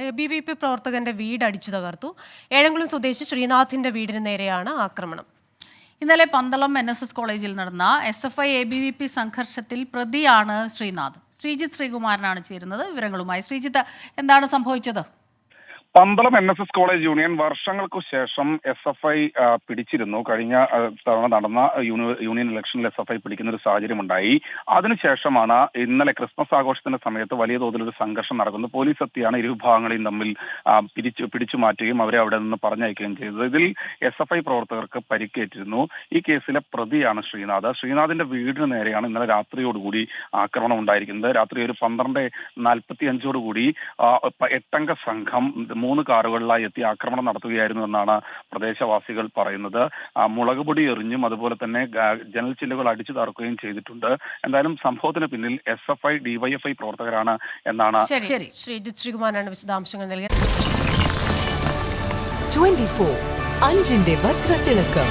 ABVP പ്രവർത്തകന്റെ വീട് അടിച്ചു തകർത്തു. ഏഴംകുളം സ്വദേശി ശ്രീനാഥിന്റെ വീടിന് നേരെയാണ് ആക്രമണം. ഇന്നലെ പന്തളം NSS കോളേജിൽ നടന്ന SFI ABVP സംഘർഷത്തിൽ പ്രതിയാണ് ശ്രീനാഥ്. ശ്രീജിത്ത് ശ്രീകുമാരനാണ് ചേരുന്നത് വിവരങ്ങളുമായി. ശ്രീജിത്ത്, എന്താണ് സംഭവിച്ചത്? പന്തളം NSS കോളേജ് യൂണിയൻ വർഷങ്ങൾക്കു ശേഷം SFI പിടിച്ചിരുന്നു. കഴിഞ്ഞ തവണ നടന്ന യൂണിയൻ ഇലക്ഷനിൽ SFI പിടിക്കുന്ന ഒരു സാഹചര്യം ഉണ്ടായി. അതിനുശേഷമാണ് ഇന്നലെ ക്രിസ്മസ് ആഘോഷത്തിന്റെ സമയത്ത് വലിയ തോതിലൊരു സംഘർഷം നടക്കുന്നത്. പോലീസ് എത്തിയാണ് ഇരുവിഭാഗങ്ങളെയും തമ്മിൽ പിടിച്ചു മാറ്റുകയും അവരെ അവിടെ നിന്ന് പറഞ്ഞയക്കുകയും ചെയ്തത്. ഇതിൽ SFI പ്രവർത്തകർക്ക് പരിക്കേറ്റിരുന്നു. ഈ കേസിലെ പ്രതിയാണ് ശ്രീനാഥ്. ശ്രീനാഥിന്റെ വീടിന് നേരെയാണ് ഇന്നലെ രാത്രിയോടുകൂടി ആക്രമണം ഉണ്ടായിരിക്കുന്നത്. രാത്രി ഒരു 12:45 8 അംഗ സംഘം 3 കാറുകളിലായി എത്തി ആക്രമണം നടത്തുകയായിരുന്നു എന്നാണ് പ്രദേശവാസികൾ പറയുന്നത്. മുളകുപൊടി എറിഞ്ഞും അതുപോലെ തന്നെ ജനൽ ചില്ലുകൾ അടിച്ചു തകർക്കുകയും ചെയ്തിട്ടുണ്ട്. എന്തായാലും സംഭവത്തിന് പിന്നിൽ SFI DYFI പ്രവർത്തകരാണ് എന്നാണ്. ശ്രീജിത്ത് ശ്രീകുമാരാണ് വിശദാംശങ്ങൾ നൽകിയത്. 24 അഞ്ചിന്റെ വജ്രത്തിളക്കം.